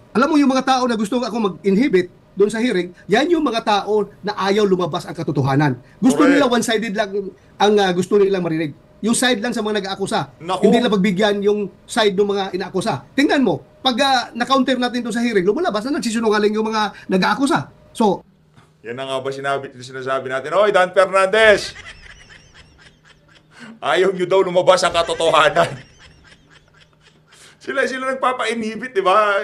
Alam mo yung mga tao na gusto ako mag-inhibit doon sa hearing, yan yung mga tao na ayaw lumabas ang katotohanan. Gusto nila Correct. one-sided lang ang gusto nilang marinig. Yung side lang sa mga nag-aakusa. Hindi nila Naku, pagbigyan yung side ng mga inaakusa. Tingnan mo, pag na-counter natin doon sa hearing, lumalabas na nagsisinungaling yung mga nag-aakusa. So, yan na nga ba sinasabi natin, Oy, Dan Fernandez, ayaw nyo daw lumabas ang katotohanan. Sila nagpapa-inhibit, di ba?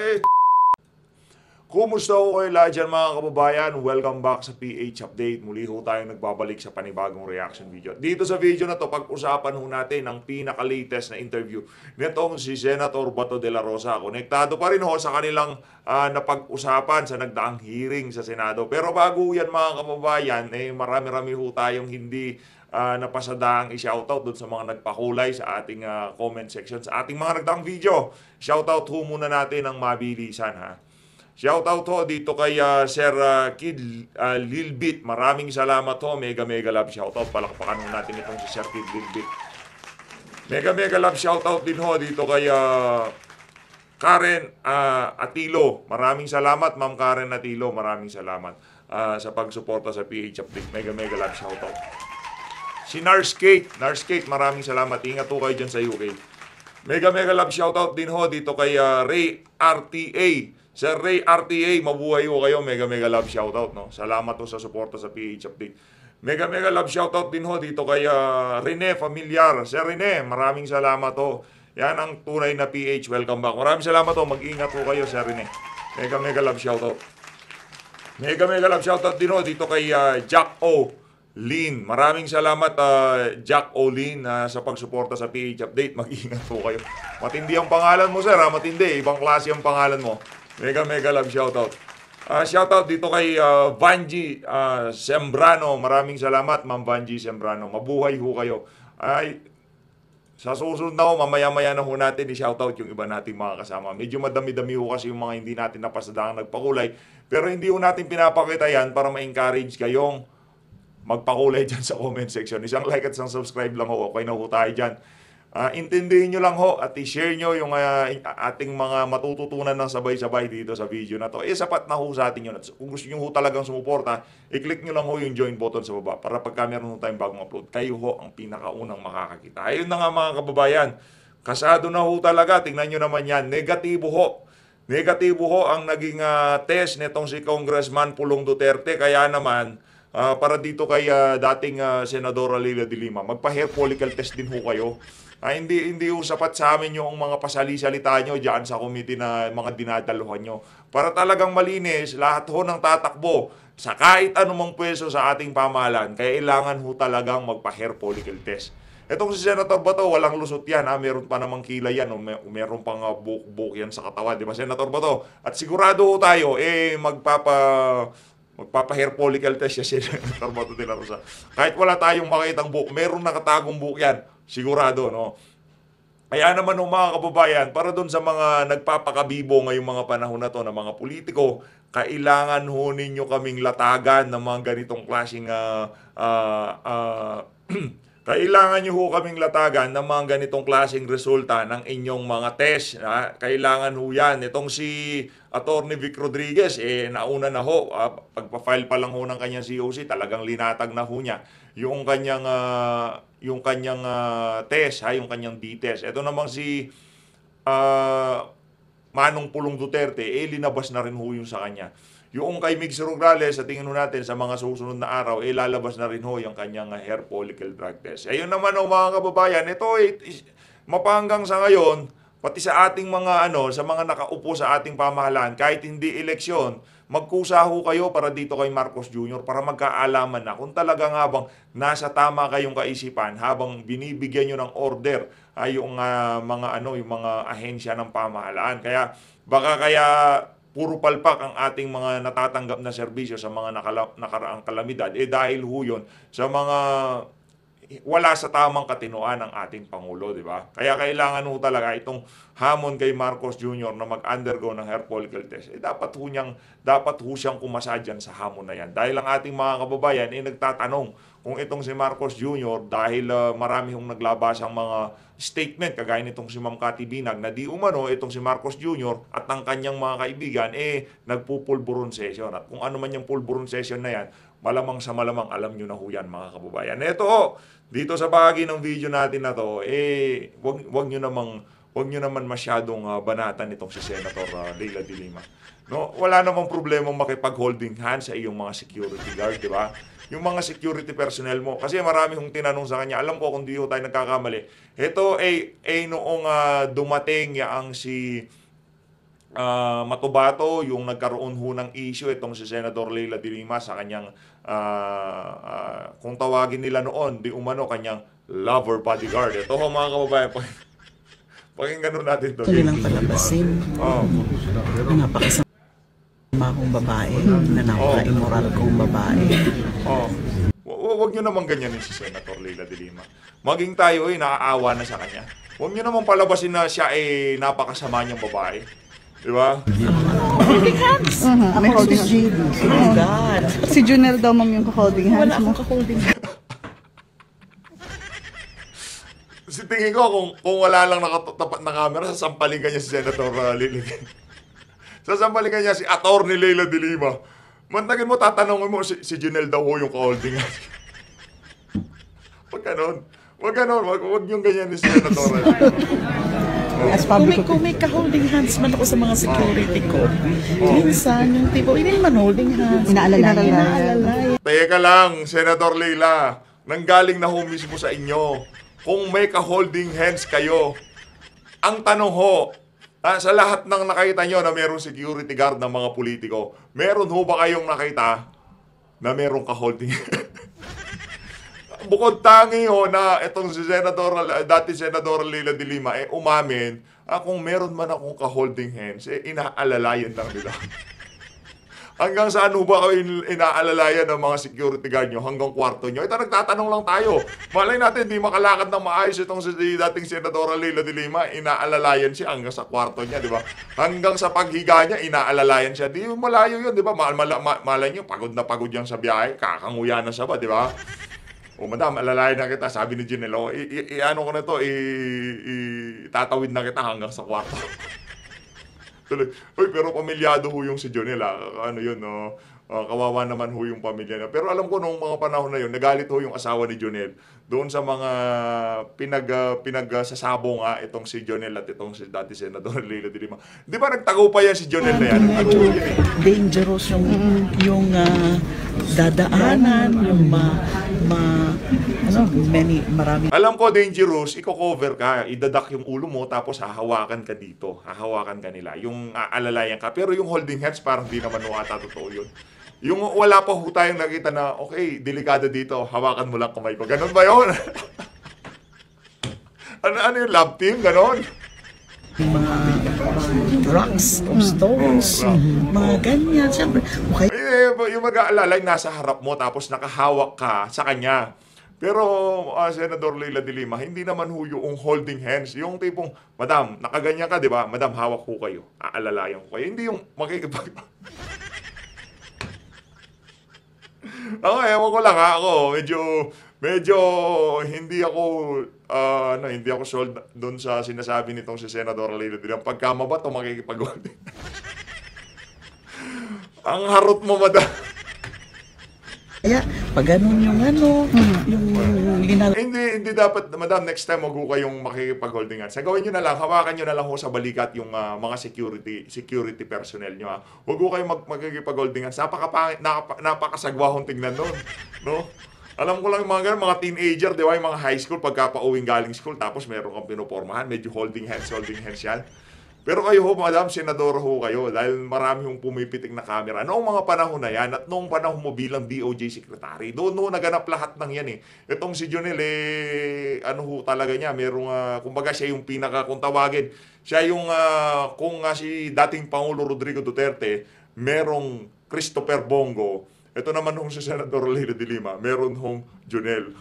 Kumusta ho kayo lahat dyan mga kababayan? Welcome back sa PH Update. Muli ho tayong nagbabalik sa panibagong reaction video. Dito sa video na to, pag-usapan ho natin ang pinaka-latest na interview nitong si Senator Bato de la Rosa. Konektado pa rin ho sa kanilang napag-usapan sa nagdaang hearing sa Senado. Pero bago yan mga kababayan, marami-rami ho tayong hindi napasadaang i-shoutout doon sa mga nagpakulay sa ating comment section, sa ating mga nagdaang video. Shoutout ho muna natin ang mabilisan ha. Shoutout ho dito kay Sir Kid Lilbit. Maraming salamat ho. Mega mega love shoutout. Palakpakan ho natin itong si Sir Kid Lilbit. Mega mega love shoutout din ho dito kay Karen Atilo. Maraming salamat Ma'am Karen Atilo. Maraming salamat sa pagsuporta sa PH Update. Mega mega love shoutout. Si Narskate. Narskate, maraming salamat. Ingat ho kayo dyan sa UK. Mega mega love shoutout din ho dito kay Ray RTA. Sir Ray RTA, mabuhay ho kayo. Mega mega love shoutout, no? Salamat ho sa suporta sa PH Update. Mega mega love shoutout din ho dito kay Rene Familiar. Sir Rene, maraming salamat ho. Yan ang tunay na PH. Welcome back. Maraming salamat ho. Mag-ingat ho kayo, Sir Rene. Mega mega love shoutout. Mega mega love shoutout din ho dito kay Jack O. Lin. Maraming salamat Jack O. Lin sa pagsuporta sa PH Update. Mag-ingat po kayo. Matindi ang pangalan mo, sir. Matindi. Ibang klase ang pangalan mo. Mega mega love shoutout. Shoutout dito kay Vanji Sembrano. Maraming salamat Ma'am Vanji Sembrano. Mabuhay ho kayo. Ay, sa susunod na ho, mamaya-maya na ho natin i-shoutout yung iba nating mga kasama. Medyo madami-dami ho kasi yung mga hindi natin napasadang nagpakulay. Pero hindi ho natin pinapakita yan para ma-encourage kayong magpakulay dyan sa comment section. Isang like at isang subscribe lang ho. Okay na ho tayo dyan. Intindihin nyo lang ho at i-share nyo yung ating mga matututunan ng sabay-sabay dito sa video na to. Sapat na ho sa atin yun. At kung gusto nyo ho talagang sumuporta, i-click nyo lang ho yung join button sa baba para pagka meron ho tayong bagong upload, kayo ho ang pinakaunang makakakita. Ayun na nga mga kababayan, kasado na ho talaga. Tingnan nyo naman yan. Negatibo ho. Negatibo ho ang naging test nitong si Congressman Pulong Duterte. Kaya naman, para dito kay dating Senadora Leila de Lima, magpa-hair follicle test din ho kayo. Hindi ho sapat sa amin yung mga pasali-salita nyo dyan sa committee na mga dinadaluhan nyo. Para talagang malinis, lahat ho ng tatakbo sa kahit anumang pwesto sa ating pamahalaan, kailangan ho talagang magpa-hair follicle test. Etong si Senator Bato, walang lusot yan. Meron pa namang kilay yan. Meron pang buhok yan sa katawan. Di ba, Senator Bato? At sigurado ho tayo, magpapa-hair follicle test siya si Senator Bato de la Rosa. Kahit wala tayong makitang buhok, meron nakatagong buhok yan. Sigurado, no? Kaya naman mga kababayan, para doon sa mga nagpapakabibo ngayong mga panahon na to na mga politiko, kailangan ho ninyo kaming latagan ng mga ganitong klaseng kailangan nyo ho kaming latagan ng mga ganitong klaseng resulta ng inyong mga test. Kailangan ho yan. Itong si Atty. Vic Rodriguez, nauna na ho. Pagpa-file pa lang ho ng kanyang COC, talagang linatag na ho niya yung kanyang test, yung kanyang D-test. Ito namang si Manong Pulong Duterte, linabas na rin ho yung sa kanya. Yung kay Mig Rogales, sa tingin natin sa mga susunod na araw, lalabas na rin ho yung kanyang hair follicle drug test. Ayun naman mga kababayan, ito mapanggang sa ngayon, pati sa ating mga sa mga nakaupo sa ating pamahalaan, kahit hindi eleksyon, magkusa ho kayo para dito kay Marcos Jr. para magkaalaman na kung talagang habang nasa tama kayong kaisipan, habang binibigyan nyo ng order yung yung mga ahensya ng pamahalaan. Kaya puro palpak ang ating mga natatanggap na serbisyo sa mga nakaraang kalamidad, dahil ho yun sa mga wala sa tamang katinoan ng ating Pangulo, di ba? Kaya kailangan ho talaga itong hamon kay Marcos Jr. na mag-undergo ng hair follicle test. Dapat ho siyang kumasa dyan sa hamon na yan. Dahil ang ating mga kababayan nagtatanong kung itong si Marcos Jr. dahil marami hong naglabas ang mga statement, kagaya nitong si Ma'am Cathy Binag, na di umano itong si Marcos Jr. at ang kanyang mga kaibigan, nagpupulburon session. At kung ano man yung pulburon session na yan, malamang sa malamang, alam nyo na ho yan, mga kababayan. Ito, dito sa bahagi ng video natin na to, wag nyo naman masyadong banatan itong si Senator Leila de Lima. No, wala namang problema makipag-holding hands sa iyong mga security guard, di ba? Yung mga security personnel mo. Kasi marami hong tinanong sa kanya. Alam ko kung di ho tayo nagkakamali. Ito noong dumating ang si Matubato, yung nagkaroon ho ng issue itong si Senator Leila de Lima sa kanyang kung tawagin nila noon, di umano kanyang lover bodyguard. Ito ho mga kababayan, pakinggan nun natin ito. Ito nilang palabasin. Na napakasama kong babae, na napaka-immoral kong babae. Huwag nyo naman ganyanin si Senator Leila de Lima. Maging tayo naaawa na sa kanya. Huwag nyo naman palabasin na siya napakasama niyang babae. Di ba? Holding hands! Ako holding hands. Oh my God! Si Junel daw ma'am yung holding hands Wala mo. akong ka-holding hands. Si tingin ko, kung wala lang nakatapat na camera, sasampalin ka niya si Senator Leila. Sasampalin ka niya si Atty. Leila de Lima. Mantagin mo, tatanungin mo, si Junel daw ho yung ka-holding hands. Huwag ganon. Huwag yung ganyan ni Senator. Kung may ka-holding hands man ako sa mga security ko, minsan yung tipo, hindi naman holding hands. Inaalalayan. Teka lang, Senator Leila. Nanggaling na ho mismo sa inyo. Kung may ka-holding hands kayo, ang tanong ho, sa lahat ng nakita nyo na mayroong security guard ng mga politiko, meron ho ba kayong nakita na mayroong ka-holding hands? Bukod tangi ho na itong si dati Senator Leila de Lima, umamin, kung meron man akong ka-holding hands, inaalalayan lang nila. Hanggang saan ho ba kayo inaalalayan ng mga security guard nyo? Hanggang kwarto nyo? Ito, nagtatanong lang tayo. Malay natin, di makalakad ng maayos itong si dating Senadora Leila de Lima, inaalalayan siya hanggang sa kwarto niya, di ba? Hanggang sa paghiga niya, inaalalayan siya. Di malayo yun, di ba? Malay nyo, pagod na pagod yan sa biyahe, kakanguya na siya ba, di ba? O madam, alalayan na kita, sabi ni Junel, ano ko na to, itatawid na kita hanggang sa kwarto. Tuloy, pero pamilyado ho yung si Junel, ano yun, no? Kawawa naman ho yung pamilya na. Pero alam ko nung mga panahon na yun, nagalit ho yung asawa ni Junel doon sa mga pinagsasabong itong si Junel at itong si dati Senador Leila de Lima. Di ba nagtago pa yan si Junel na yan? Dangerous yung dadaanan, yung marami. Alam ko, dangerous, i-cover ka, idadak yung ulo mo, tapos hahawakan ka dito. Hahawakan ka nila. Yung alalayan ka. Pero yung holding hands, parang di naman ata totoo yun. Yung wala pa ho tayong nakita na, okay, delikado dito, hawakan mo lang kamay ko. Ganon ba yun? ano yung love team? Ganon? Mga rocks or stones, mga ganyan. Siyempre, okay. Yung mag-aalalay nasa harap mo, tapos nakahawak ka sa kanya. Pero Senador Leila de Lima, hindi naman ho yung holding hands. Yung tipong, madam, nakaganyan ka, di ba? Madam, hawak ko kayo. Aalalayan ko kayo. Hindi yung makikipag... ewan ko lang ako. Medyo hindi ako sold doon sa sinasabi nitong si Senador Leila de Lima. Pagka mabato, makikipag-holding. Ang harot mo, madam. Kaya, pag ganun yung Hindi dapat, madam, next time wag ho kayong makikipag-holding hands. Gawin nyo na lang, hawakan nyo na lang ho sa balikat yung mga security personnel nyo. Wag ho kayong makikipag-holding hands. Napakasagwahong tingnan nun. No? Alam ko lang yung mga ganun, mga teenager, di ba? Yung mga high school, pagka pauwing galing school, tapos meron kang pinupormahan, medyo holding hands yan. Pero kayo ho, madam, senador ho kayo, dahil marami hong pumipitik na camera. Noong mga panahon na yan, at noong panahon mo bilang DOJ Secretary, doon ho naganap lahat ng yan eh. Itong si Junel, ano ho talaga niya, merong, kumbaga siya yung kung tawagin, siya yung, kung si dating Pangulo Rodrigo Duterte, merong Christopher Bongo, ito naman hong si Senador Leila de Lima, meron hong Junel.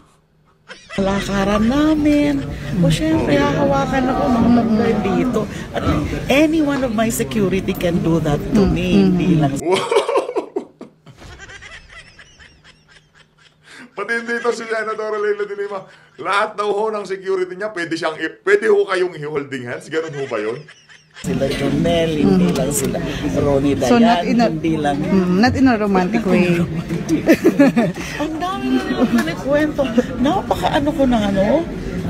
Kalakaran namin. O syempre, hahawakan ako mga dito. At any one of my security can do that to me. Hindi lang. Pati din dito si Senator Leila de Lima. Lahat daw ho ng security niya, pwede ho kayong i-holding hands. Ganun ho ba yun? Sila Jonel, hindi lang sila Ronnie Dayan, So, not in a- hindi lang. Not in a romantic way. Ang dami na nilang nanikwento. Napaka-ano ko na ano.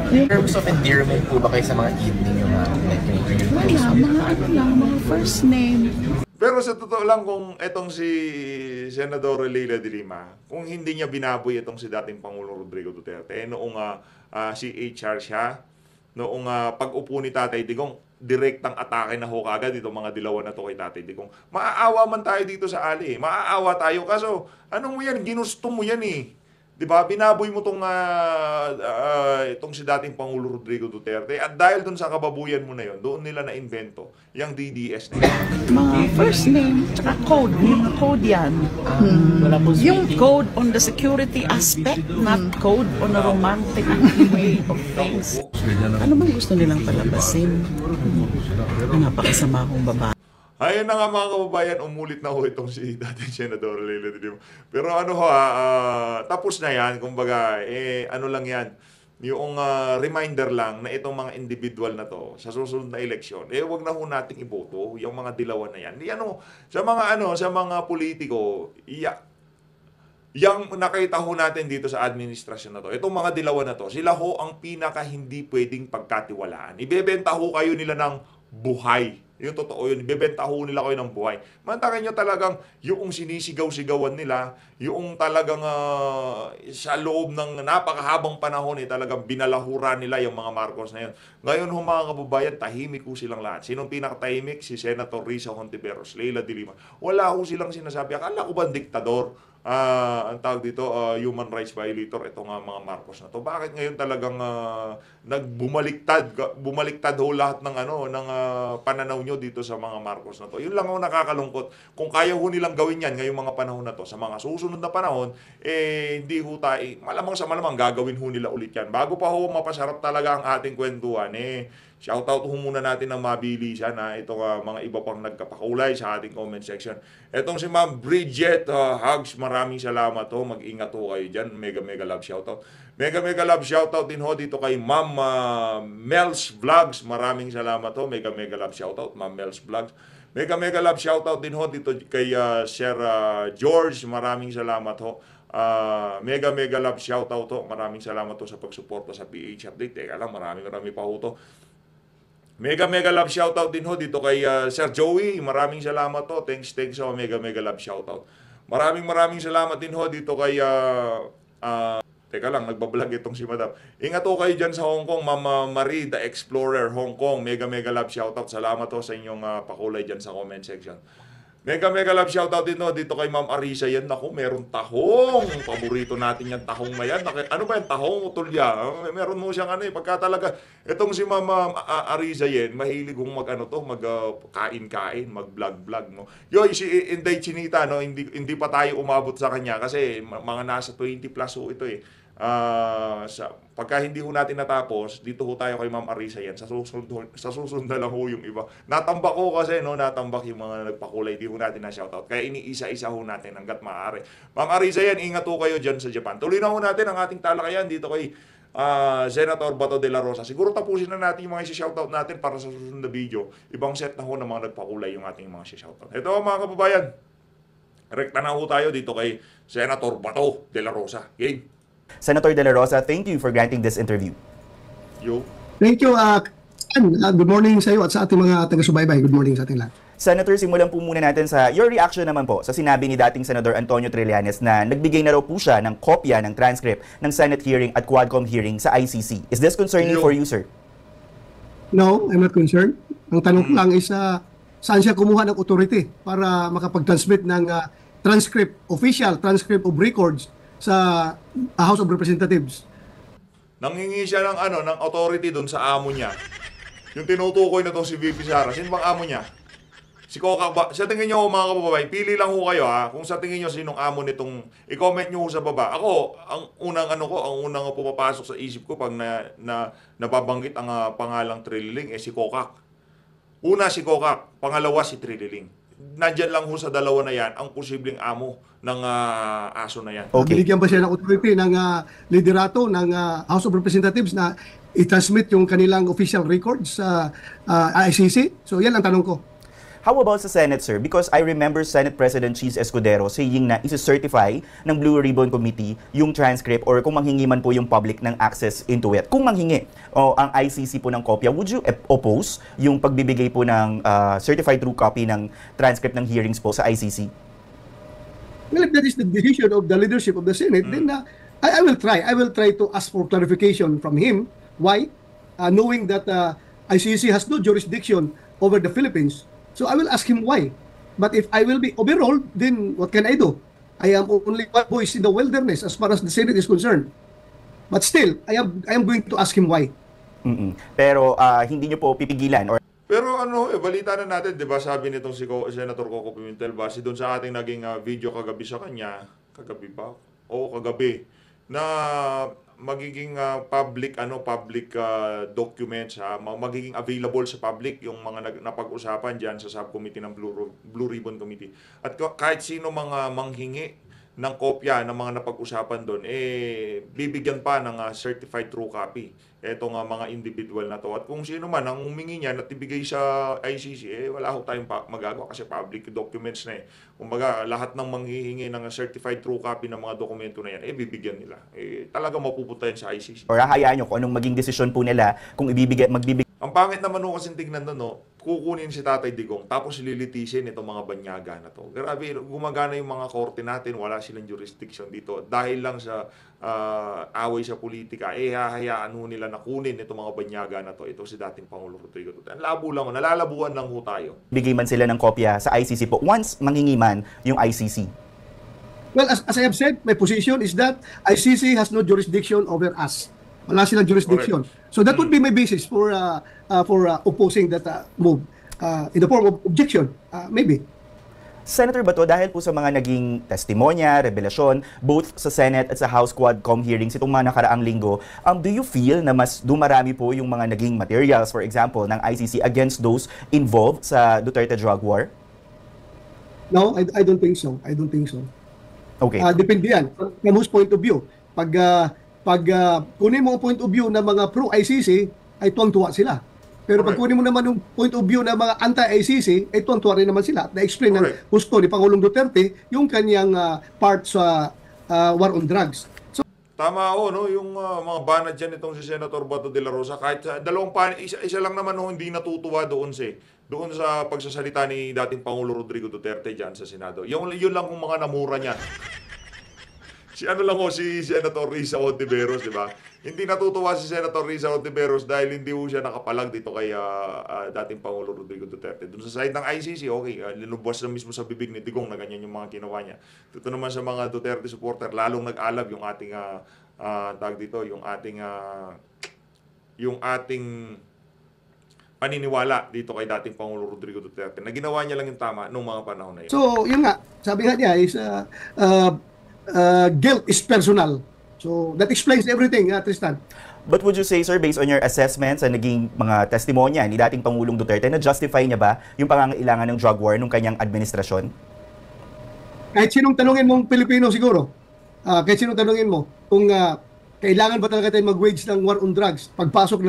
In terms of endearment po ba kayo sa mga evening yung like yung Wala, mga ano lang, mga first name. Pero sa totoo lang, kung etong si Senador Leila de Lima, kung hindi niya binaboy itong si dating Pangulong Rodrigo Duterte, noong si HR siya, noong pag-upo ni Tatay Digong, direktang atake na ho kagad itong mga dilawan na to kay Tatay Digong. Maaawa man tayo dito sa ali. Maaawa tayo. Kaso, ano mo yan? Ginusto mo yan eh. 'Di ba? Binaboy mo itong si dating Pangulo Rodrigo Duterte at dahil doon sa kababuyan mo na yon, doon nila na-invento yung DDS. Mga first name, tsaka code. Yung code yan. Yung code on the security aspect, not code on a romantic way of things. Ano bang gusto nilang palabasin? Napakasama akong babae. Ayun na nga mga kababayan, umulit na ho itong si dating Senador Leila de Lima. Pero ano ho, tapos na yan. Kumbaga, ano lang yan, yung reminder lang na itong mga individual na to sa susunod na eleksyon, wag na ho nating iboto yung mga dilawan na yan. Sa mga politiko, yung nakita ho natin dito sa administrasyon na to, itong mga dilawan na to, sila ho ang pinaka hindi pwedeng pagkatiwalaan. Ibebenta ho kayo nila ng buhay. Yung totoo yun, ibebenta ho nila kayo ng buhay. Mantakin nyo talagang yung sinisigaw-sigawan nila, yung talagang sa loob ng napakahabang panahon talagang binalahura nila yung mga Marcos na yun. Ngayon ho mga kababayan, tahimik ho silang lahat. Sinong pinakatahimik? Si Senator Risa Hontiveros, Leila de Lima. Wala ho silang sinasabi. Akala ko ba diktador? Ang tawag dito, human rights violator, itong mga Marcos na to. Bakit ngayon talagang bumaliktad ho lahat ng pananaw nyo dito sa mga Marcos na to? Yun lang ho nakakalungkot. Kung kaya ho nilang gawin yan ngayong mga panahon na to, sa mga susunod na panahon, hindi ho tayo, malamang sa malamang gagawin ho nila ulit yan. Bago pa ho mapasarap talaga ang ating kwentuhan, shoutout ho muna natin ng mabilisan itong mga iba pang nagkapakulay sa ating comment section. Etong si Ma'am Bridget Hugs, maraming salamat ho. Mag-ingat ho kayo dyan. Mega love shoutout. Mega love shoutout din ho dito kay Ma'am Mel's Vlogs. Maraming salamat ho. Mega love shoutout, Ma'am Mel's Vlogs. Mega love shoutout din ho dito kay Sir George. Maraming salamat ho. Mega love shoutout ho. Maraming salamat ho sa pagsuporta sa PH Update. Teka lang, marami pa ho to. Mega love shoutout din ho dito kay Sir Joey. Maraming salamat ho. Thanks ho. Mega love shoutout. Maraming salamat din ho dito kay teka lang, nagbablog itong si Madam. Ingat ho kayo dyan sa Hong Kong, Mama Marie the Explorer Hong Kong. Mega love shoutout. Salamat ho sa inyong pakulay dyan sa comment section. Mega love shoutout din ho dito kay Ma'am Arisa. Yan, naku, meron tahong. Paborito natin yan, tahong na yan. Ano ba yan? Tahong o tulya? Meron mo siyang pagka talaga. Itong si Ma'am Arisa yan, mahilig kong kain-kain, mag-vlog, no? Si Inday Chinita, no? Hindi pa tayo umabot sa kanya kasi mga nasa 20 plus ho ito pagka hindi ho natin natapos, dito ho tayo kay Ma'am Arisa yan. Sa susunod na lang ho yung iba. Natambak ho kasi, no? Natambak yung mga nagpakulay. Di ho natin na shoutout. Kaya iniisa-isa ho natin hanggat maaari. Ma'am Arisa yan, ingat ho kayo dyan sa Japan. Tuloy na ho natin ang ating talakayan dito kay Senator Bato de la Rosa. Siguro tapusin na natin yung mga isi-shoutout natin para sa susunod na video. Ibang set na ho ng mga nagpakulay yung ating mga isi-shoutout. Ito mga kababayan, rekta na ho tayo dito kay Senator Bato de la Rosa. Game. Senator De La Rosa, thank you for granting this interview. Yo. Thank you. Good morning sa iyo at sa ating mga taga-subaybay. Good morning sa ating lahat. Senator, simulan po muna natin sa your reaction naman po sa sinabi ni dating Senador Antonio Trillanes na nagbigay na raw po siya ng kopya ng transcript ng Senate hearing at Quadcom hearing sa ICC. Is this concerning for you, sir? No, I'm not concerned. Ang tanong ko lang is saan siya kumuha ng authority para makapag-transmit ng official transcript of records sa House of Representatives. Nanghingi siya ng authority doon sa amo niya. Yung tinutukoy na to si VP Sara. Sino bang amo niya? Si Coca ba? Sa tingin nyo mga kababayan, pili lang ho kayo kung sa tingin nyo sinong amo nitong, i-comment nyo sa baba. Ako, ang unang pumapasok sa isip ko pag nababanggit ang pangalang Trililing, si Coca. Una si Coca, pangalawa si Trililing. nandyan lang ho sa dalawa na yan ang posibleng amo ng aso na yan. Okay. Binigyan ba siya ng authority ng liderato ng House of Representatives na i-transmit yung kanilang official records sa ICC? So yan ang tanong ko. How about sa Senate, sir? Because I remember Senate President Cheese Escudero saying na isi-certify ng Blue Ribbon Committee yung transcript or kung manghingi man po yung public ng access into it. Kung manghingi o ang ICC po ng kopya, would you oppose yung pagbibigay po ng certified true copy ng transcript ng hearings po sa ICC? Well, if that is the decision of the leadership of the Senate, then I will try. I will try to ask for clarification from him. Why? Knowing that ICC has no jurisdiction over the Philippines. So I will ask him why. But if I will be overruled, then what can I do? I am only one voice in the wilderness as far as the Senate is concerned. But still, I am going to ask him why. Pero hindi nyo po pipigilan or Pero balita na natin, 'di ba, sabi nitong si Senator Coco Pimentel base doon sa ating naging video kagabi sa kanya, kagabi ba? O kagabi na magiging public documents, magiging available sa public yung mga napag-usapan diyan sa subcommittee ng Blue Ribbon Committee. At kahit sino mga manghingi ng kopya ng mga napag-usapan doon, bibigyan pa ng certified true copy etong mga individual na to. At kung sino man ang humingi niya at ibigay sa ICC, wala ho tayong magagawa kasi public documents na . Kumbaga, lahat ng manghihingi ng certified true copy ng mga dokumento na yan, bibigyan nila. Talaga mapupunta yan sa ICC. or hayaan nyo kung anong maging desisyon po nila kung magbibigay. Ang pangit naman ho kasing tignan doon, kukunin si Tatay Digong tapos lilitisin itong mga banyaga na to. Grabe, gumagana yung mga korte natin, wala silang jurisdiction dito. Dahil lang sa away sa politika, hahayaan ho nila na kunin itong mga banyaga na to. Ito si dating Pangulo Rodrigo Duterte. Ang labo lang, nalalabuan lang ho tayo. Bigay man sila ng kopya sa ICC po once manghingi man yung ICC. Well, as I have said, my position is that ICC has no jurisdiction over us. Wala silang jurisdiction. So that would be my basis for opposing that move in the form of objection, maybe. Senator Bato, dahil po sa mga naging testimonya, revelasyon, both sa Senate at sa House Quadcom hearings itong mga nakaraang linggo, do you feel na mas dumarami po yung mga naging materials, for example, ng ICC against those involved sa Duterte drug war? No, I don't think so. I don't think so. Okay. Depende yan. From whose point of view? Pag kunin mo ang point of view ng mga pro-ICC, ay tuwang-tuwa sila. Pero pag kunin mo naman yung point of view ng mga anti-ICC, ay tuwang-tuwa rin naman sila. Na-explain ng gusto ni Pangulong Duterte yung kanyang part sa war on drugs. So, Tama no? Yung mga banat dyan itong si Senator Bato de la Rosa, kahit sa dalawang isa lang naman hindi natutuwa doon sa pagsasalita ni dating Pangulo Rodrigo Duterte dyan sa Senado. Yun lang kung mga namura niya. Si Senator Risa Hontiveros, di ba? Hindi natutuwa si Senator Risa Hontiveros dahil hindi siya nakapalag dito kay dating Pangulo Rodrigo Duterte. Doon sa side ng ICC, okay, linubwas na mismo sa bibig ni Digong na ganyan yung mga ginawa niya. Dito naman sa mga Duterte supporter, lalong nag-alab yung ating yung ating paniniwala dito kay dating Pangulo Rodrigo Duterte na ginawa niya lang yung tama noong mga panahon na yun. so yun nga, sabi nga niya is guilt is personal. So that explains everything, Tristan. But would you say, sir, based on your assessment sa naging mga testimonya ni dating Pangulong Duterte, na-justify niya ba yung pangangailangan ng drug war nung kanyang administrasyon? Kahit sinong tanungin mong Pilipino siguro, kahit sinong tanungin mo, kung kailangan ba talaga tayo mag-wage ng war on drugs, pagpasok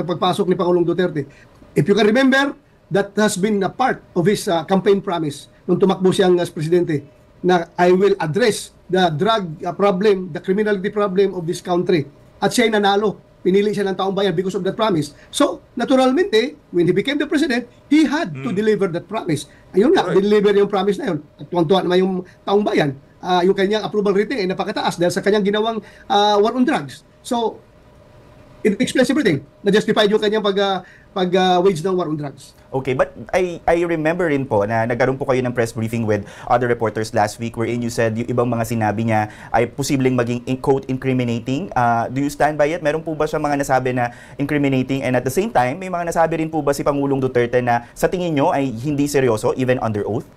ni Pangulong Duterte. If you can remember, that has been a part of his campaign promise nung tumakbo siyang as presidente, na I will address the drug problem, the criminality problem of this country. At siya'y nanalo. Pinili siya ng taong bayan because of that promise. So, naturalmente, when he became the president, he had to deliver that promise. Ayun nga, deliver yung promise na yun. At tuwang-tuwa naman yung taong bayan. Yung kanyang approval rating ay napakataas dahil sa kanyang ginawang war on drugs. So, it explains everything. Na-justified yung kanyang pag-wage ng war on drugs. Okay, but I remember rin po na nagkaroon po kayo ng press briefing with other reporters last week wherein you said yung ibang mga sinabi niya ay posibleng maging quote incriminating. Do you stand by it? Meron po ba siya mga nasabi na incriminating, and at the same time, may mga nasabi rin po ba si Pangulong Duterte na sa tingin nyo ay hindi seryoso even under oath?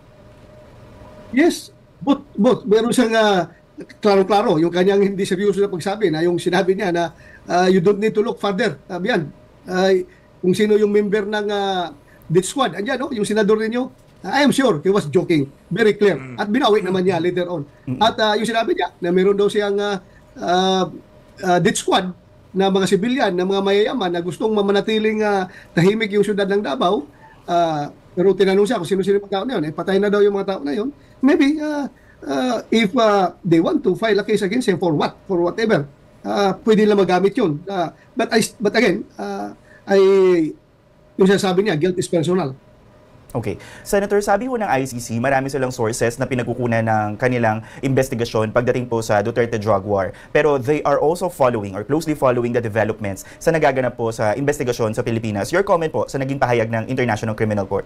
Yes, but meron siyang klaro-klaro yung kanyang hindi seryoso na pagsabi na yung sinabi niya na you don't need to look further. Kung sino yung member ng death squad, andyan, yung senador ninyo, I am sure he was joking. Very clear. At binawi naman niya later on. At yung sinabi niya na meron daw siyang death squad na mga sibilyan, na mga mayayaman na gustong mamanatiling tahimik yung syudad ng Davao. Pero tinanong siya kung sino-sino mga tao na yun. Patay na daw yung mga tao na yun. Maybe if they want to file a case against him for what? For whatever. Pwede lang magamit yun. But again, yung sinasabi niya, guilt is personal. Okay. Senator, sabi ho ng ICC, marami silang sources na pinagkukunan ng kanilang investigasyon pagdating po sa Duterte drug war. Pero they are also following or closely following the developments sa nagaganap po sa investigasyon sa Pilipinas. Your comment po sa naging pahayag ng International Criminal Court.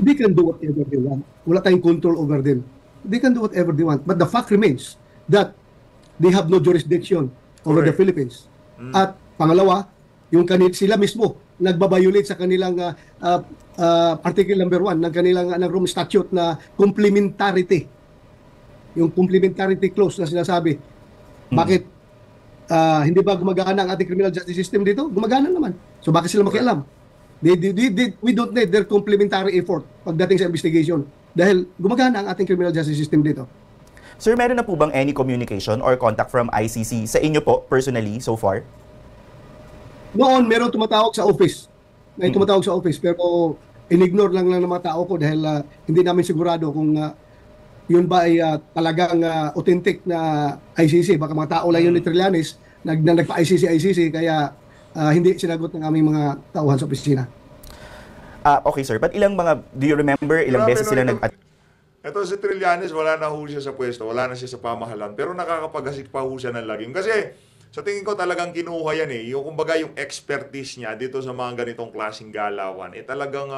They can do whatever they want. Wala tayong control over them. They can do whatever they want. But the fact remains that they have no jurisdiction over the Philippines. At pangalawa, yung sila mismo nagbabiolate sa kanilang article number 1 ng kanilang Rome Statute na complementarity. Yung complementarity clause na sinasabi. Bakit hindi ba gumagana ang ating criminal justice system dito? Gumagana naman. So bakit sila makialam? We don't need their complementary effort pagdating sa investigation dahil gumagana ang ating criminal justice system dito. Sir, meron na po bang any communication or contact from ICC sa inyo po personally so far? Noon, meron tumatawag sa office. May tumatawag sa office pero in-ignore lang ng mga tao ko dahil hindi namin sigurado kung yun ba ay talagang authentic na ICC. Baka mga tao lang yun ni Trillanes na nagpa-ICC kaya hindi sinagot ng aming mga tauhan sa opisina. Okay sir, but do you remember ilang beses sila Ito si Trillanes, wala na ho siya sa pwesto, wala na siya sa pamahalan, pero nakakapag-asik pa ho siya ng lagim. Kasi sa tingin ko talagang kinuha yan yung kumbaga yung expertise niya dito sa mga ganitong klaseng galawan. Talagang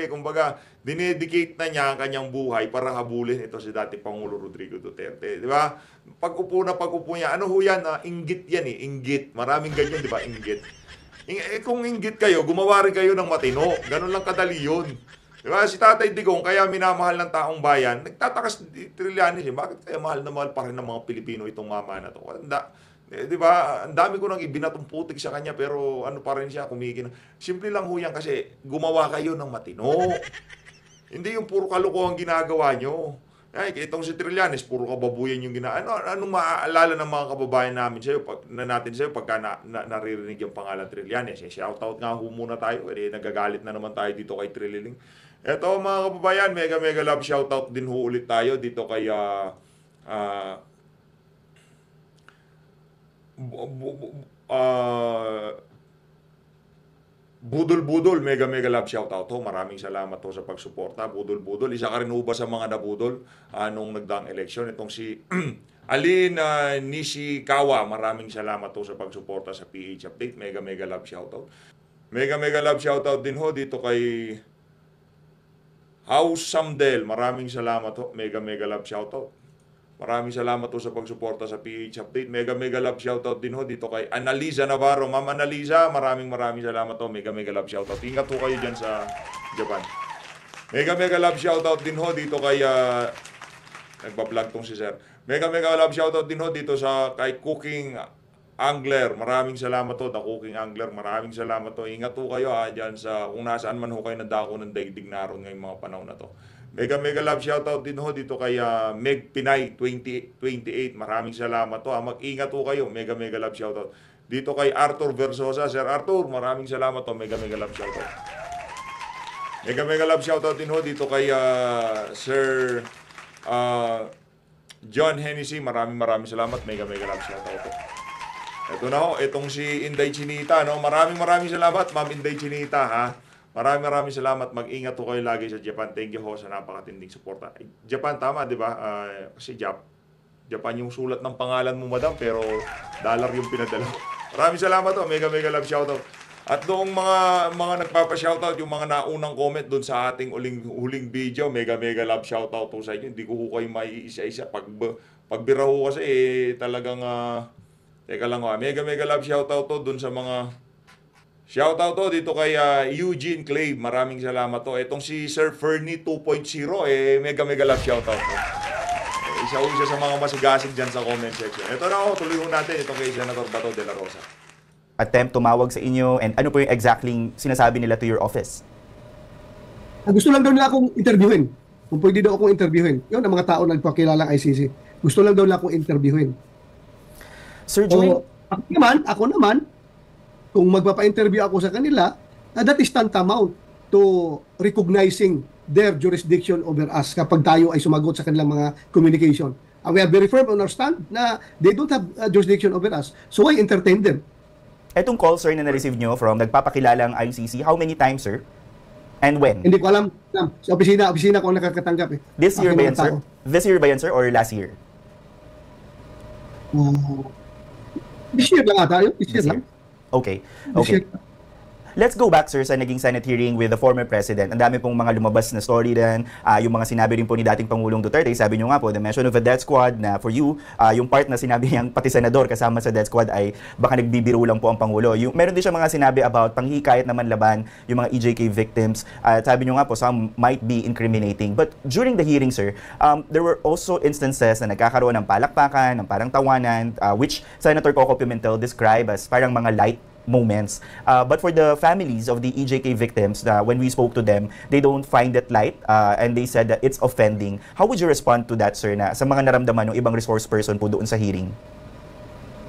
kumbaga dinedicate na niya ang kanyang buhay para habulin ito si dati Pangulo Rodrigo Duterte, di ba? Pag-upo niya, yan, inggit yan inggit. Maraming ganyan, di ba? Inggit. Kung inggit kayo, gumawa rin kayo ng matino. Ganun lang kadali yun. Di ba? Si Tatay Digong, kaya minamahal ng taong bayan, nagtatakas Trillanes bakit kaya mahal na mahal pa rin ng mga Pilipino itong mama na to? Di ba? Ang dami ko nang ibinatong putik sa kanya pero pa rin siya, kumikina. Simple lang ho yan kasi gumawa kayo ng matino. Hindi yung puro kalokohan ginagawa nyo. Itong si Trillanes, puro kababuyan yung ginagawa. Anong maaalala ng mga kababayan namin natin sa'yo pagka naririnig yung pangalan Trillanes? Shoutout nga ho muna tayo. Nagagalit na naman tayo dito kay Trililing. Eto mga kababayan, mega love shoutout din ho ulit tayo dito kay Budol, mega love shoutout ho. Maraming salamat ho sa pagsuporta. Budol, isa ka rin ho ba sa mga nabudol nung nagdaang eleksyon? Itong si Aline Nishikawa, maraming salamat ho sa pagsuporta sa PH Update. Mega love shoutout. Mega love shoutout din ho dito kay House Samdel. Maraming salamat ho. Mega love shoutout. Maraming salamat po sa pagsuporta sa PH Update. Mega love shoutout din ho dito kay Annalisa Navarro. Ma'am Annalisa, maraming salamat ho. Mega love shoutout. Ingat ho kayo dyan sa Japan. Mega love shoutout din ho dito kay nagbablog tong si Sir. Mega love shoutout din ho dito kay Cooking Angler. Maraming salamat ho. The Cooking Angler. Maraming salamat ho. Ingat ho kayo dyan kung nasaan man ho kayo nadako ng daigdig naroon ngayong mga panahon na to. Mega love shoutout din ho dito kay Meg Pinay 2028. Maraming salamat ho. Mag-ingat ho kayo. Mega love shoutout. Dito kay Arthur Versosa. Sir Arthur, maraming salamat ho. Mega love shoutout. Mega love shoutout din ho dito kay Sir John Hennessy. Maraming salamat. Mega love shoutout ho. Ito na ho, itong si Inday Chinita, no? Maraming salamat, Ma'am Inday Chinita, ha? Maraming salamat. Mag-ingat ho kayo lagi sa Japan. Thank you ho sa napakatinding suporta. Japan, tama, di ba? Kasi Japan yung sulat ng pangalan mo, madam, pero dollar yung pinadala. Maraming salamat ho. Mega love shoutout. At doong mga nagpapa-shoutout, yung mga naunang comment doon sa ating huling video, mega love shoutout ho sa inyo. Hindi ko ho kayo maiisa-isa. Pagbira ho kasi, talagang, teka lang ho. Mega love shoutout ho doon sa mga shoutout to dito kay Eugene Clay. Maraming salamat to. Itong si Sir Fernie 2.0, mega love shoutout to. Isa ho siya sa mga masigasig dyan sa comment section. Ito na ho, tuloy ho natin itong kay Senator Bato de la Rosa. Attempt tumawag sa inyo and ano po yung exactly sinasabi nila to your office? Gusto lang daw nila akong interviewin. Kung pwede daw akong interviewin. Yun ang mga tao nagpakilalang ICC. Gusto lang daw nila akong interviewin. Sir Joy, So, ako naman, kung magpapa-interview ako sa kanila, that is tantamount to recognizing their jurisdiction over us kapag tayo ay sumagot sa kanilang mga communication. And we are very firm on our stand na they don't have jurisdiction over us. So why entertain them? etong call, sir, na na-receive nyo from nagpapakilalang ICC, how many times, sir? And when? Hindi ko alam. Sa opisina ko nakakatanggap eh. This year Aking ba mga yan, sir? tao. This year ba yan, sir, or last year? This year lang ata yun. This year This lang. year. Okay. This Okay. year. Let's go back, sir, sa naging Senate hearing with the former President. Ang dami pong mga lumabas na story din. Yung mga sinabi rin po ni dating Pangulong Duterte, sabi nyo nga po, the mention of a death squad na for you, yung part na sinabi niyang pati senador kasama sa death squad ay baka nagbibiro lang po ang Pangulo. Meron din siya mga sinabi about panghikayat naman laban yung mga EJK victims. Sabi nyo nga po, some might be incriminating. But during the hearing, sir, there were also instances na nagkakaroon ng palakpakan, ng parang tawanan, which Senator Coco Pimentel described as parang mga light moments. But for the families of the EJK victims, when we spoke to them, they don't find it light and they said that it's offending. How would you respond to that, sir, na sa mga naramdaman ng ibang resource person po doon sa hearing?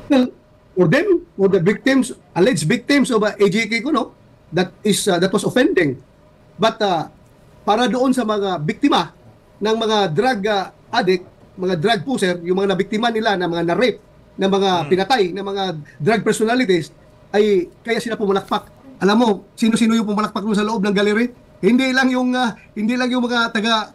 Well, for the victims, alleged victims of AJK Kuno, that was offending. But para doon sa mga biktima ng mga drug addict, mga drug pusher, yung mga nabiktima nila na mga na-rape, na mga pinatay, na mga drug personalities, ay kaya sila pumalakpak. Alam mo, sino-sino yung pumalakpak doon sa loob ng gallery? Hindi lang yung mga taga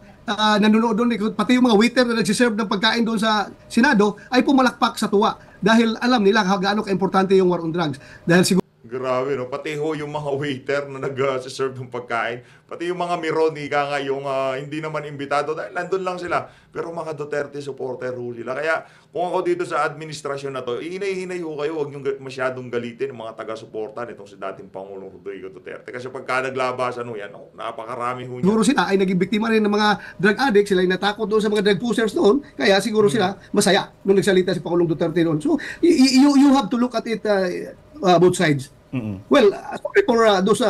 nanonood doon, pati yung mga waiter na nagsiserve ng pagkain doon sa Senado ay pumalakpak sa tuwa dahil alam nila gaano ka-importante yung war on drugs. Dahil siguro Grabe, no? Pati ho yung mga waiter na nag-serve ng pagkain, pati yung mga Mironi, nga yung hindi naman imbitado, dahil nandun lang sila. Pero mga Duterte supporter ho sila. Kaya kung ako dito sa administrasyon na to, hinay-hinay ho kayo, huwag nyo masyadong galitin yung mga taga-suporta nitong si dating Pangulong Rodrigo Duterte. Kasi pagka naglabasan ho yan, napakarami ho niya. siguro sila ay naging biktima rin ng mga drug addicts, sila ay natakot doon sa mga drug pushers noon, kaya siguro sila masaya nung nagsalita si Pangulong Duterte noon. So, you have to look at it both sides. Well, sorry for those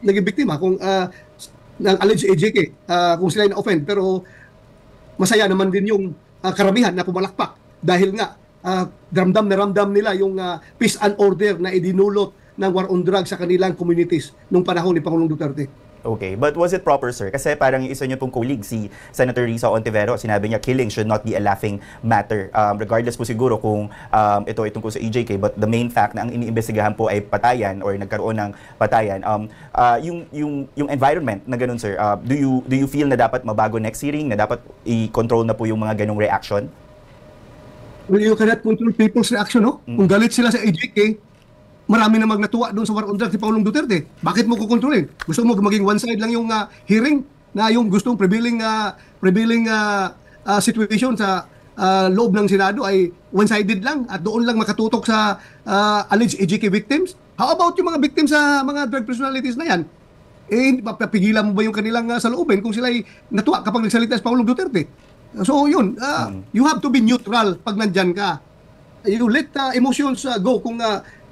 naging biktima kung ng alleged AJK, kung sila ay na-offend, pero masaya naman din yung karamihan na pumalakpak dahil nga ramdam nila yung peace and order na idinulot ng war on drugs sa kanilang communities nung panahon ni Pangulong Duterte. Okay, but was it proper, sir? Kasi parang yung isa niyo pong colleague, si Senator Risa Ontivero, sinabi niya killing should not be a laughing matter. Regardless po siguro kung ito ay tungkol sa EJK, but the main fact na ang iniimbestigahan po ay patayan or nagkaroon ng patayan. Yung environment na ganun, sir, do you feel na dapat mabago next hearing, na dapat i-control na po yung mga ganung reaction? Well, you cannot control people's reaction, no? Kung galit sila sa AJK, marami na magnatuwa doon sa war on drugs si Pangulong Duterte. Bakit mo kukontrolin? Gusto mo maging one side lang yung hearing na yung gustong prevailing situation sa loob ng Senado ay one-sided lang at doon lang makatutok sa alleged EJK victims? How about yung mga victims sa mga drug personalities na yan? Papigilan mo ba yung kanilang saloobin kung sila ay natuwa kapag nagsalita si Pangulong Duterte? So yun, you have to be neutral pag nandyan ka. You let emotions go kung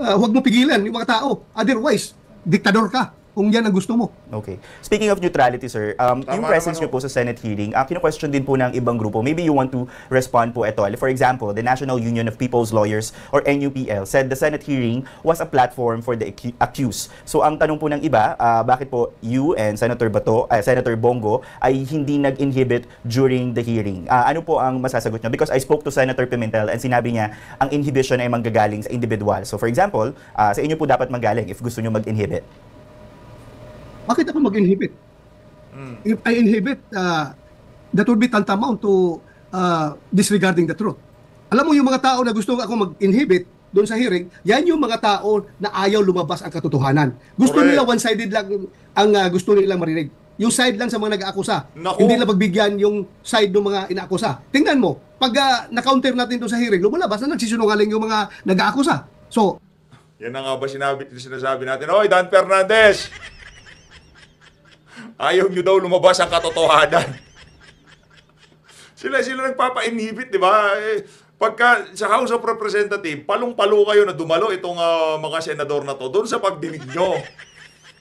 huwag mo pigilan yung mga tao. Otherwise, diktador ka kung yan ang gusto mo. Okay. Speaking of neutrality, sir, yung presence niyo po sa Senate hearing, kino-question din po ng ibang grupo. Maybe you want to respond po ito. For example, the National Union of People's Lawyers or NUPL said the Senate hearing was a platform for the accused. So ang tanong po ng iba, bakit po you and Senator Bongo ay hindi nag-inhibit during the hearing? Ano po ang masasagot niyo? Because I spoke to Senator Pimentel and sinabi niya ang inhibition ay manggagaling sa individual. So for example, sa inyo po dapat manggaling if gusto niyo mag-inhibit. Bakit ako mag-inhibit? If I inhibit, that would be tantamount to disregarding the truth. Alam mo, yung mga tao na gusto ako mag-inhibit doon sa hearing, yan yung mga tao na ayaw lumabas ang katotohanan. Gusto Correct. nila one-sided lang ang gusto nilang marinig. Yung side lang sa mga nag-aakusa. Naku. Hindi na pagbigyan yung side ng mga inaakusa. Tingnan mo, pag na-counter natin doon sa hearing, lumalabas na nagsisinungaling yung mga nag-aakusa. So, Yan na nga ba sinasabi natin, Oy, Dan Fernandez! Ayaw nyo daw lumabas ang katotohanan. Sila nagpapa-inhibit, di ba? Pagka sa House of Representatives, palong-palo kayo na dumalo itong mga senador na to doon sa pagdinig nyo.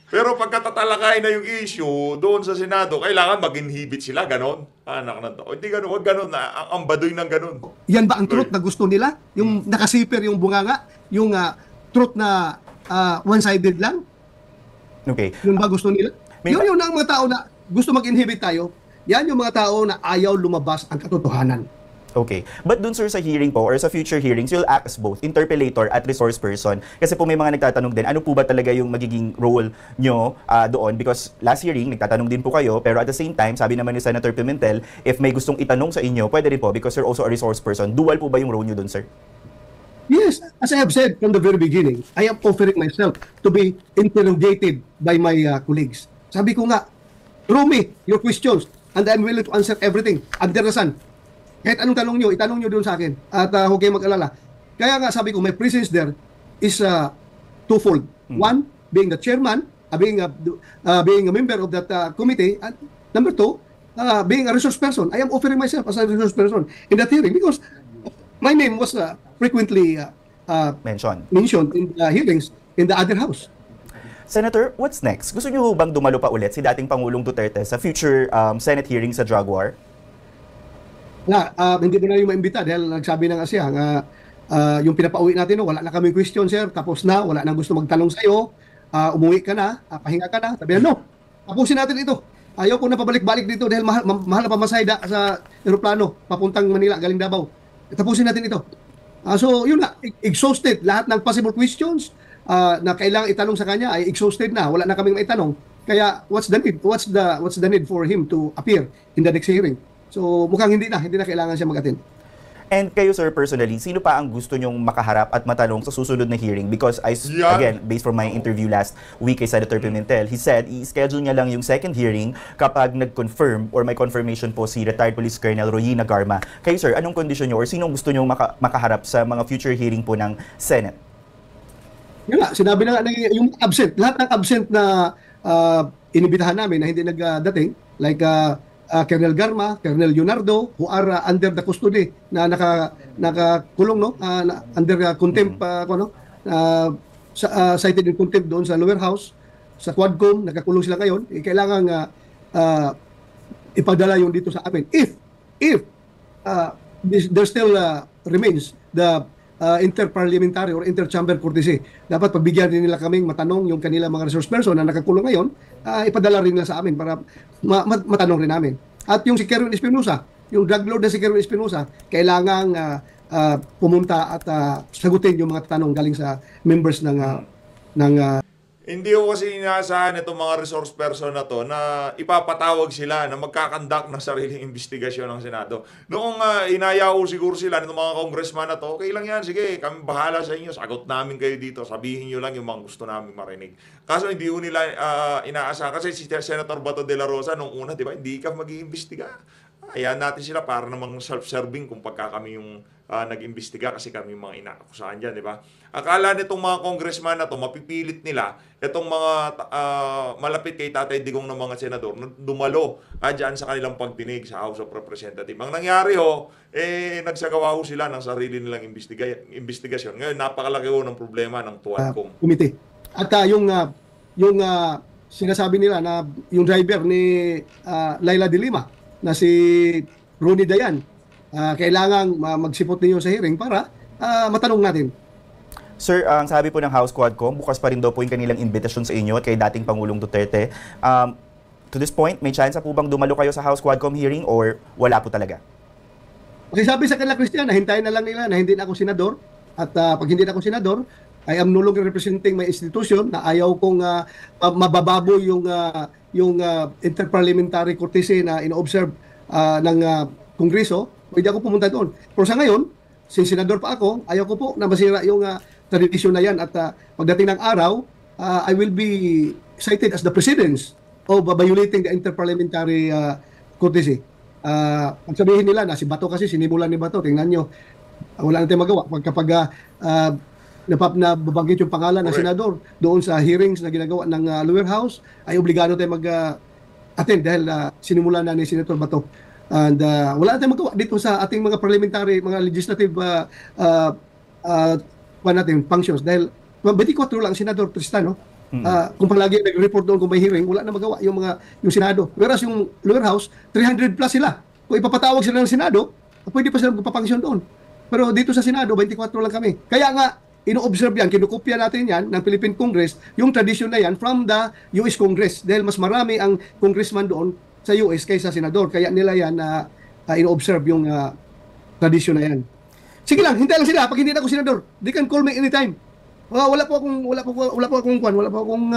Pero pagkatatalakay na yung issue doon sa Senado, kailangan mag-inhibit sila, ganon. Anak na to. O, hindi ganon, wag ganon. Ang baduy ng ganon. Yan ba ang truth na gusto nila? Yung nakasiper yung bunganga? Yung truth na one-sided lang? Okay. Yun ba gusto nila? May- Yun ang mga tao na gusto mag-inhibit tayo. Yan yung mga tao na ayaw lumabas ang katotohanan. Okay. But dun sir sa hearing po or sa future hearings, you'll act as both interpellator at resource person. Kasi po may mga nagtatanong din, ano po ba talaga yung magiging role nyo doon? Because last hearing, nagtatanong din po kayo, pero at the same time, sabi naman ni Senator Pimentel, if may gustong itanong sa inyo, pwede rin po because you're also a resource person. Dual po ba yung role nyo dun, sir? Yes, as I have said from the very beginning, I am offering myself to be interrogated by my colleagues. Sabi ko nga, throw me your questions and I'm willing to answer everything under the sun. Kahit anong tanong nyo, itanong nyo doon sa akin. At huwag kayong mag-alala. Kaya nga sabi ko, my presence there is twofold. One, being the chairman, being a member of that committee. And number two, being a resource person. I am offering myself as a resource person in that hearing because my name was frequently Mention. mentioned in the hearings in the other house. Senator, what's next? Gusto nyo bang dumalo pa ulit si dating Pangulong Duterte sa future Senate hearing sa drug war? Hindi mo na yung maimbita dahil nagsabi ng ASEAN yung pinapauwi natin, wala na kaming question, sir, tapos na, wala nang gusto magtanong sa'yo, umuwi ka na, pahinga ka na, sabi na, no, tapusin natin ito. Ayaw ko na pabalik-balik dito dahil mahal na pamasahe sa aeroplano, papuntang Manila, galing Davao. Tapusin natin ito. So, yun nga, exhausted. Lahat ng possible questions na kailangan itanong sa kanya ay exhausted na, wala na kaming maitanong. Kaya, what's the need? What's the need for him to appear in the next hearing? So mukhang hindi na kailangan siya mag-attend. And kayo sir personally, sino pa ang gusto nyong makaharap at matanong sa susunod na hearing? Because again, based from my interview last week kay Senator Pimentel, he said i-schedule niya lang yung second hearing kapag nag-confirm or may confirmation po si retired Police Colonel Royina Garma. Kayo sir, anong kondisyon nyo or sinong gusto nyong makaharap sa mga future hearing po ng Senate? Yun nga, sinabi na yung absent, lahat ng absent na inibitahan namin na hindi nagdating, like Colonel Garma, Colonel Leonardo, who are under the custody na nakakulong, no? Under contempt, cited in contempt doon sa lower house, sa Quadcom, nakakulong sila ngayon. Kailangan ipadala yung dito sa amin. If there still remains the interparliamentary or interchamber courtesy, dapat pagbigyan din nila kaming matanong yung kanila mga resource person na nakakulong ngayon, ipadala rin nila sa amin para matanong rin namin. At yung si Kerwin Espinosa, yung drug lord na si Kerwin Espinosa, kailangang pumunta at sagutin yung mga tanong galing sa members ng Hindi ko kasi inaasahan itong mga resource person na to na ipapatawag sila na magkakandak ng sariling investigasyon ng Senado. Noong inayaw siguro sila ng mga congressman na to, okay lang yan, sige, kami bahala sa inyo, sagot namin kayo dito, sabihin nyo lang yung mga gusto namin marinig. Kaso hindi ko nila inaasahan kasi si Senator Bato de la Rosa nung una, di ba, hindi ka mag-iimbestiga. Ayan natin sila para namang self-serving kung pagka kami yung nag-imbestiga kasi kami yung mga inaakusahan dyan, di ba? Akala nitong mga congressman na to, mapipilit nila itong mga malapit kay Tatay Digong ng mga senador na dumalo dyan sa kanilang pagdinig sa House of Representatives. Ang nangyari nagsagawa ho sila ng sarili nilang investigasyon. Ngayon, napakalaki ho ng problema ng Tuadcom. Committee. At yung sinasabi nila na yung driver ni Laila de Lima na si Ronnie Dayan, kailangang magsipot ninyo sa hearing para matanong natin. Sir, ang sabi po ng House Quadcom, bukas pa rin daw po yung kanilang invitation sa inyo at kay dating Pangulong Duterte. To this point, may chance po bang dumalo kayo sa House Quadcom hearing or wala po talaga? Kasi sabi sa kanila, Christian, na hintayin na lang nila na hindi na ako senador. At pag hindi na ako senador, I am no longer representing my institution na ayaw kong mabababo yung interparliamentary courtesy na ino-observe ng Kongreso. Pwede ako pumunta doon. Pero sa ngayon, since senador pa ako, ayaw ko po na masira yung tradisyon na yan at pagdating ng araw, I will be cited as the precedence of violating the interparliamentary courtesy. Pag sabihin nila na si Bato kasi sinimulan ni Bato, tingnan nyo, wala natin magawa. Kapag nababanggit yung pangalan ng senador doon sa hearings na ginagawa ng lower house, ay obligado tayo mag-attend dahil sinimulan na ni Senator Bato. And wala natin magawa dito sa ating mga parliamentary, mga legislative functions dahil 24 lang Senador Tristan, no? Kung palagi nag-report doon kung may hearing, wala na magawa yung Senado. Whereas yung lower house, 300 plus sila. Kung ipapatawag sila ng Senado, pwede pa sila magpapangsyon doon. Pero dito sa Senado, 24 lang kami. Kaya nga, ino-observe yan, kinukopya natin yan ng Philippine Congress, yung tradition na yan from the US Congress. Dahil mas marami ang congressman doon sa US kaysa senador. Kaya nila yan na ino-observe yung tradition na yan. Sige lang, hintay lang sila. Pag hindi na ako senador, they can call me anytime. Wala po akong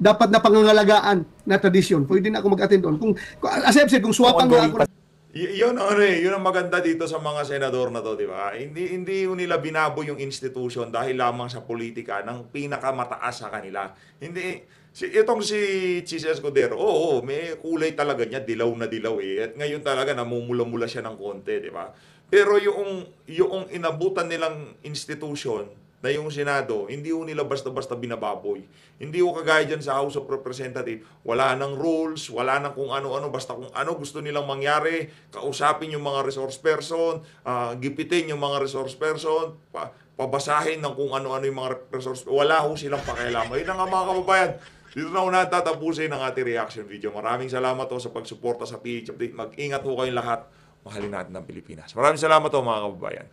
dapat na pangangalagaan na tradisyon. Pwede na ako mag-attend doon. As I've said, kung swapang na ako. Yun ang maganda dito sa mga senador na to, di ba? Hindi nila binabo yung institution dahil lamang sa politika ng pinakamataas sa kanila. Itong si Chis Escudero, may kulay talaga niya, dilaw na dilaw eh. At ngayon talaga namumula-mula siya ng konti, di ba? Pero yung inabutan nilang institution na yung Senado, hindi ho nila basta-basta binababoy. Hindi ho kagaya dyan sa House of Representatives, wala nang rules, wala nang kung ano-ano, basta kung ano gusto nilang mangyari, kausapin yung mga resource person, gipitin yung mga resource person, pabasahin ng kung ano-ano yung mga resource person. Wala ho silang pakialam. Ayun na nga mga kababayan, dito na ho natatapusin ang ating reaction video. Maraming salamat ho sa pagsuporta sa PH Update. Mag-ingat ho kayong lahat. Mahalin natin ang Pilipinas. Maraming salamat ho mga kababayan.